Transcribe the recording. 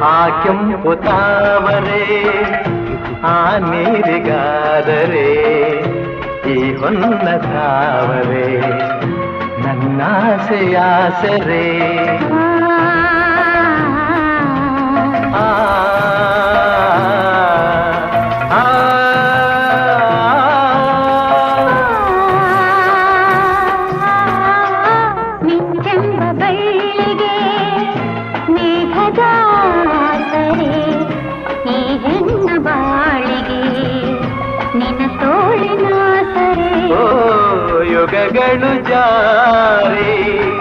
ಆ ಕೆಂಪು ತಾವರೆ ಆ ನೀರಿಗಾದರೆ ಈ ಹೊನ್ನ ತಾವರೆ ನನ್ನಾಸೆಯಾಸರೆ ಯುಗಗಳು ಜಾರಿ